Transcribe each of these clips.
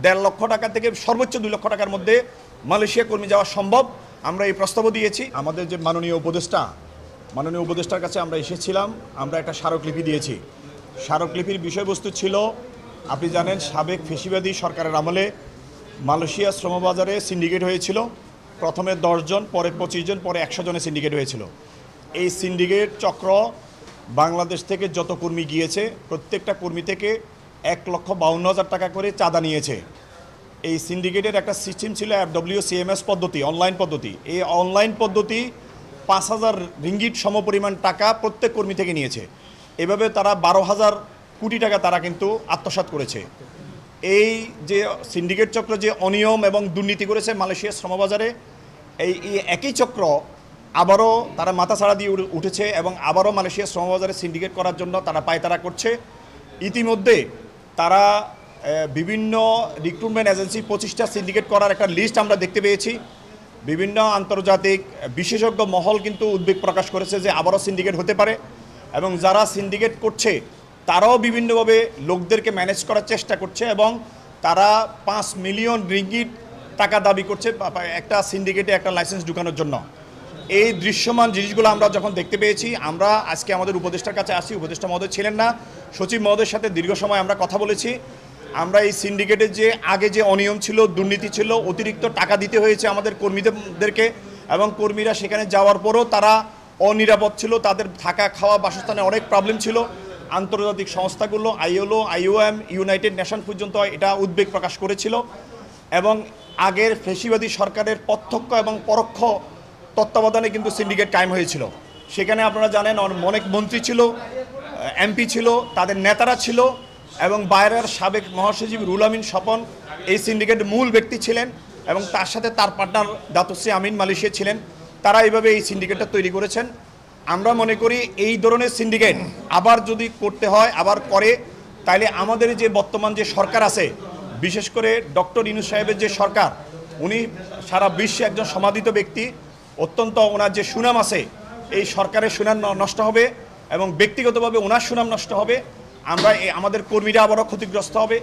1.5 লক্ষ টাকা থেকে সর্বোচ্চ 2 লক্ষ টাকার মধ্যে মালয়েশিয়া কর্মী যাওয়া সম্ভব। আমরা এই প্রস্তাবও দিয়েছি। আমাদের যে মাননীয় উপদেষ্টার কাছে আমরা এসেছিলাম, আমরা একটা স্মারকলিপি দিয়েছি। স্মারকলিপির বিষয়বস্তু ছিল, আপনি জানেন সাবেক ফেসিবাদী সরকারের আমলে মালয়েশিয়া শ্রমবাজারে সিন্ডিকেট হয়েছিল। প্রথমে 10 জন, পরে 25 জন, পরে 100 জনের সিন্ডিকেট হয়েছিল। এই সিন্ডিকেট চক্র বাংলাদেশ থেকে যত কর্মী গিয়েছে প্রত্যেকটা কর্মী থেকে 1,52,000 টাকা করে চাঁদা নিয়েছে। এই সিন্ডিকেটের একটা সিস্টেম ছিল FWCMS পদ্ধতি, অনলাইন পদ্ধতি। এই অনলাইন পদ্ধতি 5,000 রিঙ্গিট সমপরিমাণ টাকা প্রত্যেক কর্মী থেকে নিয়েছে। এভাবে তারা 12,000 কোটি টাকা তারা কিন্তু আত্মসাৎ করেছে। এই যে সিন্ডিকেট চক্র যে অনিয়ম এবং দুর্নীতি করেছে মালয়েশিয়া শ্রমবাজারে, এই একই চক্র আবারও তারা মাথাছাড়া দিয়ে উঠেছে এবং আবারও মালয়েশিয়া শ্রমবাজারে সিন্ডিকেট করার জন্য তারা পায়তারা করছে। ইতিমধ্যে তারা বিভিন্ন রিক্রুটমেন্ট এজেন্সি 25টা সিন্ডিকেট করার একটা লিস্ট আমরা দেখতে পেয়েছি। বিভিন্ন আন্তর্জাতিক বিশেষজ্ঞ মহল কিন্তু উদ্বেগ প্রকাশ করেছে যে আবারও সিন্ডিকেট হতে পারে এবং যারা সিন্ডিকেট করছে তারাও বিভিন্নভাবে লোকদেরকে ম্যানেজ করার চেষ্টা করছে এবং তারা 5 মিলিয়ন রিঙ্গিট টাকা দাবি করছে একটা সিন্ডিকেটে একটা লাইসেন্স ঢুকানোর জন্য। এই দৃশ্যমান জিনিসগুলো আমরা যখন দেখতে পেয়েছি, আমরা আজকে আমাদের উপদেষ্টার কাছে আসি। উপদেষ্টা মহোদয় ছিলেন না, সচিব মহোদয়ের সাথে দীর্ঘ সময় আমরা কথা বলেছি। আমরা এই সিন্ডিকেটের যে আগে যে অনিয়ম ছিল, দুর্নীতি ছিল, অতিরিক্ত টাকা দিতে হয়েছে আমাদের কর্মীদেরকে এবং কর্মীরা সেখানে যাওয়ার পরও তারা অনিরাপদ ছিল, তাদের থাকা খাওয়া বাসস্থানে অনেক প্রবলেম ছিল। আন্তর্জাতিক সংস্থাগুলো ILO, IOM, ইউনাইটেড নেশন পর্যন্ত এটা উদ্বেগ প্রকাশ করেছিল এবং আগের ফেসিবাদী সরকারের প্রত্যক্ষ এবং পরোক্ষ তত্ত্বাবধানে কিন্তু সিন্ডিকেট কায়েম হয়েছিল। সেখানে আপনারা জানেন অনেক মন্ত্রী ছিল, MP ছিল, তাদের নেতারা ছিল এবং বাইরের সাবেক মহাসচিব রুহুল আমিন স্বপন এই সিন্ডিকেটের মূল ব্যক্তি ছিলেন এবং তার সাথে তার পার্টনার দাতুশ্রী আমিন মালয়েশিয়া ছিলেন। তারা এইভাবে এই সিন্ডিকেটটা তৈরি করেছেন। আমরা মনে করি এই ধরনের সিন্ডিকেট আবার যদি করতে হয়, আবার করে, তাইলে আমাদের যে বর্তমান যে সরকার আছে, বিশেষ করে ডক্টর ইউনূস সাহেবের যে সরকার, উনি সারা বিশ্বে একজন সমাদৃত ব্যক্তি, অত্যন্ত ওনার যে সুনাম আছে, এই সরকারের সুনাম নষ্ট হবে এবং ব্যক্তিগতভাবে ওনার সুনাম নষ্ট হবে। আমরা আমাদের কর্মীরা আবারও ক্ষতিগ্রস্ত হবে।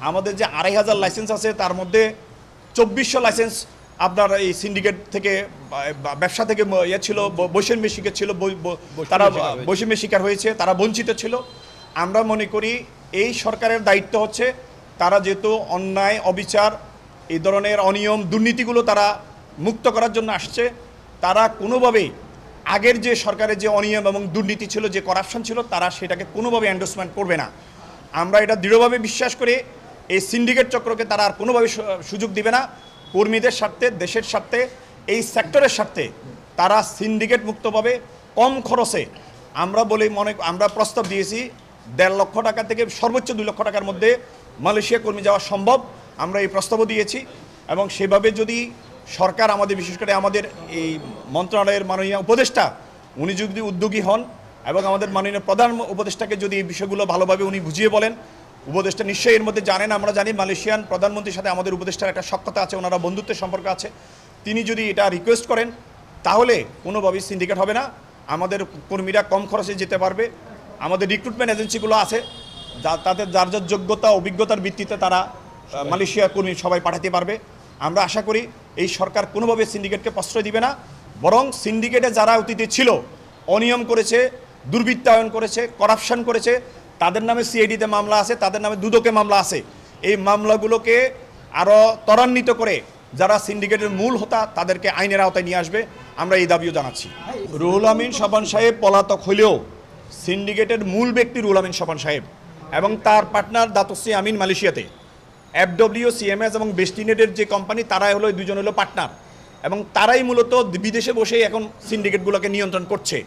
আমাদের যে 2,500 লাইসেন্স আছে তার মধ্যে 2400 লাইসেন্স আপনার এই সিন্ডিকেট থেকে ব্যবসা থেকে ছিল, বৈষম্যের শিকার ছিল, তারা বৈষম্যের শিকার হয়েছে, তারা বঞ্চিত ছিল। আমরা মনে করি এই সরকারের দায়িত্ব হচ্ছে, তারা যেহেতু অন্যায় অবিচার এই ধরনের অনিয়ম দুর্নীতিগুলো তারা মুক্ত করার জন্য আসছে, তারা কোনোভাবেই আগের যে সরকারের যে অনিয়ম এবং দুর্নীতি ছিল, যে করাপশন ছিল, তারা সেটাকে কোনোভাবে এন্ডোর্সমেন্ট করবে না। আমরা এটা দৃঢ়ভাবে বিশ্বাস করি এই সিন্ডিকেট চক্রকে তারা আর কোনোভাবে সুযোগ দিবে না। কর্মীদের স্বার্থে, দেশের স্বার্থে, এই সেক্টরের স্বার্থে তারা সিন্ডিকেট মুক্তভাবে কম খরচে, আমরা প্রস্তাব দিয়েছি 1.5 লক্ষ টাকা থেকে সর্বোচ্চ 2 লক্ষ টাকার মধ্যে মালয়েশিয়া কর্মী যাওয়া সম্ভব। আমরা এই প্রস্তাবও দিয়েছি এবং সেভাবে যদি সরকার আমাদের, বিশেষ করে আমাদের এই মন্ত্রণালয়ের মাননীয় উপদেষ্টা, উনি যদি উদ্যোগী হন এবং আমাদের মাননীয় প্রধান উপদেষ্টাকে যদি এই বিষয়গুলো ভালোভাবে উনি বুঝিয়ে বলেন, উপদেষ্টা নিশ্চয়ই এর মধ্যে জানেন, আমরা জানি মালয়েশিয়ান প্রধানমন্ত্রীর সাথে আমাদের উপদেষ্টার একটা সখ্যতা আছে, ওনারা বন্ধুত্বের সম্পর্ক আছে। তিনি যদি এটা রিকোয়েস্ট করেন তাহলে কোনোভাবেই সিন্ডিকেট হবে না, আমাদের কর্মীরা কম খরচে যেতে পারবে। আমাদের রিক্রুটমেন্ট এজেন্সিগুলো আছে, তাদের যার যার যোগ্যতা অভিজ্ঞতার ভিত্তিতে তারা মালয়েশিয়া কর্মী সবাই পাঠাতে পারবে। আমরা আশা করি এই সরকার কোনোভাবে সিন্ডিকেটকে প্রশ্রয় দিবে না, বরং সিন্ডিকেটে যারা অতীতে ছিল, অনিয়ম করেছে, দুর্বৃত্তায়ন করেছে, করাপশন করেছে, তাদের নামে CID-তে মামলা আছে, তাদের নামে দুদকে মামলা আছে। এই মামলাগুলোকে আরও ত্বরান্বিত করে যারা সিন্ডিকেটের মূল হোতা তাদেরকে আইনের আওতায় নিয়ে আসবে, আমরা এই দাবিও জানাচ্ছি। রুহুল আমিন স্বপন সাহেব পলাতক হলেও সিন্ডিকেটের মূল ব্যক্তি রুহুল আমিন স্বপন সাহেব এবং তার পার্টনার দাতুশ্রী আমিন মালয়েশিয়াতে। FWCMS এবং বেস্টিনেটের যে কোম্পানি, তারাই হলো, দুজন হলো পার্টনার এবং তারাই মূলত বিদেশে বসেই এখন সিন্ডিকেটগুলোকে নিয়ন্ত্রণ করছে।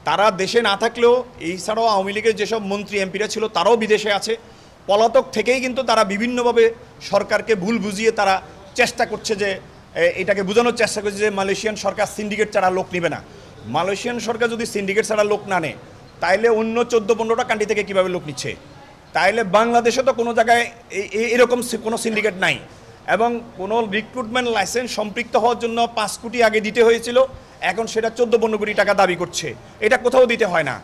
তারা দেশে না থাকলেও এছাড়াও আওয়ামী লীগের যেসব মন্ত্রী এমপিরা ছিল তারাও বিদেশে আছে। পলাতক থেকেই কিন্তু তারা বিভিন্নভাবে সরকারকে ভুল বুঝিয়ে তারা চেষ্টা করছে, যে এটাকে বোঝানোর চেষ্টা করছে যে মালয়েশিয়ান সরকার সিন্ডিকেট ছাড়া লোক নেবে না। মালয়েশিয়ান সরকার যদি সিন্ডিকেট ছাড়া লোক না নেয়, তাইলে অন্য 14-15টা কান্ট্রি থেকে কীভাবে লোক নিচ্ছে? তাইলে বাংলাদেশে তো কোনো জায়গায় এরকম কোনো সিন্ডিকেট নাই এবং কোনো রিক্রুটমেন্ট লাইসেন্স সম্পৃক্ত হওয়ার জন্য 5 কোটি আগে দিতে হয়েছিল, এখন সেটা 14-15 কোটি টাকা দাবি করছে। এটা কোথাও দিতে হয় না।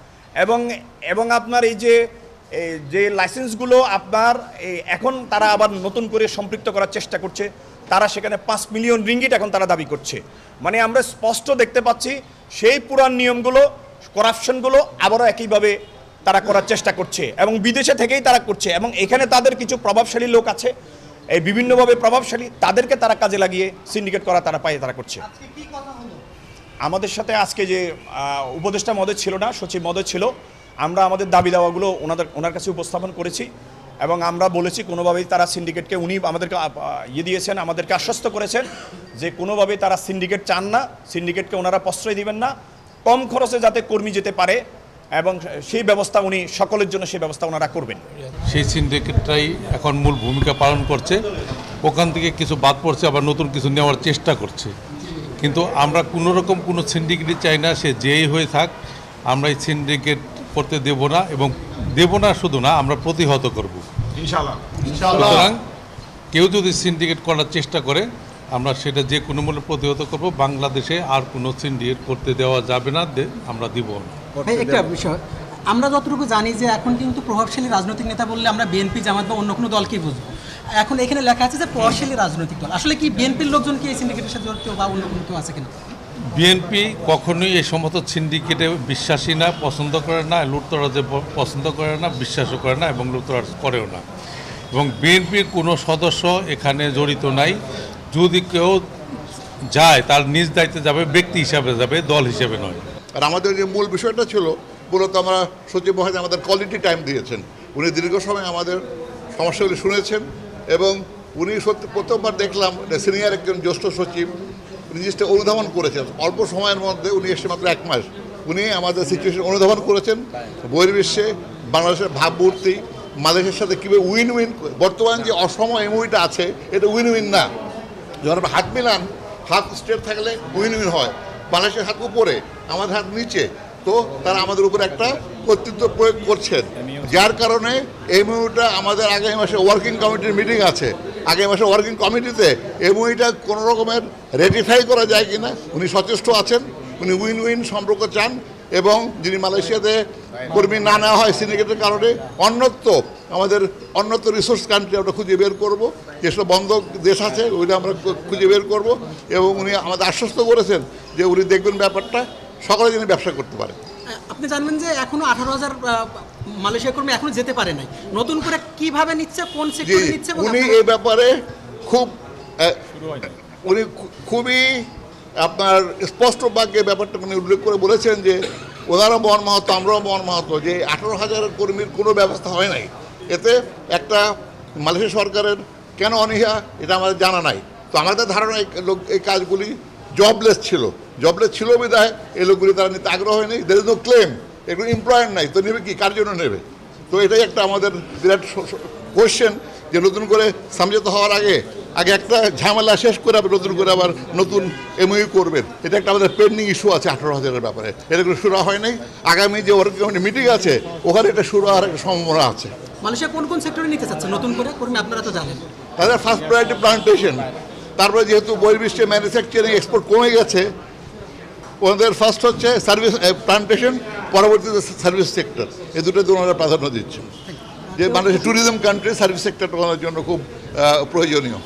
এবং আপনার এই যে এই যে লাইসেন্সগুলো আপনার এখন তারা আবার নতুন করে সম্পৃক্ত করার চেষ্টা করছে, তারা সেখানে 5 মিলিয়ন রিঙ্গিট এখন তারা দাবি করছে। মানে আমরা স্পষ্ট দেখতে পাচ্ছি সেই পুরান নিয়মগুলো, করাপশনগুলো আবারও একইভাবে তারা করার চেষ্টা করছে এবং বিদেশে থেকেই তারা করছে। এবং এখানে তাদের কিছু প্রভাবশালী লোক আছে, এই বিভিন্নভাবে প্রভাবশালী, তাদেরকে তারা কাজে লাগিয়ে সিন্ডিকেট করা তারা করছে। আমাদের সাথে আজকে যে উপদেষ্টা মহোদয় ছিল না, সচিব মহোদয় ছিল, আমরা আমাদের দাবি দাওয়াগুলো ওনার কাছে উপস্থাপন করেছি এবং আমরা বলেছি কোনোভাবেই তারা সিন্ডিকেটকে, উনি আমাদেরকে দিয়েছেন, আমাদেরকে আশ্বস্ত করেছেন যে কোনোভাবেই তারা সিন্ডিকেট চান না, সিন্ডিকেটকে ওনারা প্রশ্রয় দিবেন না, কম খরচে যাতে কর্মী যেতে পারে এবং সেই ব্যবস্থা উনি সকলের জন্য সেই ব্যবস্থা ওনারা করবেন। সেই সিন্ডিকেটটাই এখন মূল ভূমিকা পালন করছে, ওখান থেকে কিছু বাদ পড়ছে, আবার নতুন কিছু নেওয়ার চেষ্টা করছে। কিন্তু আমরা কোনোরকম কোনো সিন্ডিকেটই চাই না, সে যেই হয়ে থাক, আমরা এই সিন্ডিকেট করতে দেব না, এবং দেব না শুধু না, আমরা প্রতিহত করব ইনশাআল্লাহ। সুতরাং কেউ যদি সিন্ডিকেট করার চেষ্টা করে, আমরা সেটা যে কোনো মূল্যে প্রতিহত করব। বাংলাদেশে আর কোনো সিন্ডিকেট করতে দেওয়া যাবে না, আমরা দিব না। একটা বিষয় আমরা যতটুকু জানি যে এখন কিন্তু প্রভাবশালী রাজনৈতিক নেতা বললে আমরা বিএনপি, জামাত বা অন্য কোনো দলকেই বুঝবো। এখন এখানে লেখা আছে যে প্রভাবশালী রাজনৈতিক দল, আসলে কি বিএনপির লোকজন কি এই সিন্ডিকেটের সাথে জড়িত বা অন্য কোনো কেউ আছে কিনা? বিএনপি কখনোই এই সমস্ত সিন্ডিকেটে বিশ্বাসী না, পছন্দ করে না, লুটতরাজে পছন্দ করে না, বিশ্বাসও করে না এবং লুটতরাজ করেও না। এবং বিএনপির কোনো সদস্য এখানে জড়িত নাই। যদি কেউ যায় তার নিজ দায়িত্বে যাবে, ব্যক্তি হিসাবে যাবে, দল হিসেবে নয়। আর আমাদের যে মূল বিষয়টা ছিল, মূলত আমরা সচিব মহোদয় আমাদের কোয়ালিটি টাইম দিয়েছেন। উনি দীর্ঘ সময় আমাদের সমস্যাগুলি শুনেছেন এবং উনি সত্যি প্রথমবার দেখলাম সিনিয়র একজন জ্যেষ্ঠ সচিব জিনিসটা অনুধাবন করেছেন। অল্প সময়ের মধ্যে উনি এসে মাত্র 1 মাস উনি আমাদের সিচুয়েশন অনুধাবন করেছেন। বহির্বিশ্বে বাংলাদেশের ভাবমূর্তি, মালয়েশিয়ার সাথে কীভাবে উইন উইন, বর্তমান যে অসম এমওইটা আছে এটা উইন উইন না। যখন আমরা হাত মিলান, হাত স্ট্রেট থাকলে উইন উইন হয়। বাংলাদেশের হাত উপরে, আমাদের হাত নিচে, তো তারা আমাদের উপর একটা কর্তৃত্ব প্রয়োগ করছেন, যার কারণে এমওইটা আমাদের আগামী মাসে ওয়ার্কিং কমিটির মিটিং আছে। আগামী মাসে ওয়ার্কিং কমিটিতে এমওইটা কোনো রকমের রেটিফাই করা যায় কিনা উনি সচেষ্ট আছেন। উনি উইন উইন সম্পর্ক চান এবং যিনি মালয়েশিয়াতে কর্মী না নেওয়া হয় সিন্ডিকেটের কারণে, অন্যত্র রিসোর্স কান্ট্রি আমরা খুঁজে বের করব, যেসব বন্ধ দেশ আছে ওইটা আমরা খুঁজে বের করব। এবং উনি আমাদের আশ্বস্ত করেছেন যে উনি দেখবেন ব্যাপারটা সকলে যেন ব্যবসা করতে পারে। আপনি জানবেন যে এখনো 18,000 মালয়েশিয়া কর্মী এখনো যেতে পারে নাই, নতুন করে কিভাবে নিচ্ছে, কোন সেক্টরে নিচ্ছে? উনি এই ব্যাপারে খুবই আপনার স্পষ্ট বাক্যে ব্যাপারটা উনি উল্লেখ করে বলেছেন যে ওনারা মহান মাহাতো, আমরাও মহান মাহাতো, যে 18,000 কর্মীর কোনো ব্যবস্থা হয় নাই। এতে একটা মালয়েশিয়া সরকারের কেন অনীহা এটা আমাদের জানা নাই। তো আমাদের ধারণা এই কাজগুলি জবলেস ছিল বিধায় এই লোকগুলি তারা নিতে আগ্রহ হয়নি। দের ইজ নো ক্লেম, এগুলো এমপ্লয়ার নাই, তো নেবে কি, কার জন্য নেবে? তো এটাই একটা আমাদের বিরাট কোয়েশ্চেন যে নতুন করে সমঝোতা হওয়ার আগে একটা ঝামেলা শেষ করে আবার নতুন এমওইউ করবেন। এটা একটা আমাদের পেন্ডিং ইস্যু আছে 18,000-এর ব্যাপারে। এটা কোনো শুরু হয় নাই। আগামী যে ওয়ার্কিং কমিটি মিটিং আছে ওখানে এটা শুরু হওয়ার একটা সম্ভাবনা আছে। মালয়েশিয়া কোন সেক্টরে নিতে চাচ্ছে নতুন করে কর্মী, আপনারা তো জানেন? তাদের ফার্স্ট প্রায়োরিটি প্লান্টেশন। তারপরে যেহেতু বহির্বিশ্বে ম্যানুফ্যাকচারিং এক্সপোর্ট কমে গেছে, ওনাদের ফার্স্ট হচ্ছে সার্ভিস প্লান্টেশন, পরবর্তীতে সার্ভিস সেক্টর। এই দুটো ওনারা প্রাধান্য দিচ্ছেন, যে বাংলাদেশের ট্যুরিজম কান্ট্রি, সার্ভিস সেক্টরটা ওনার জন্য খুব প্রয়োজনীয়।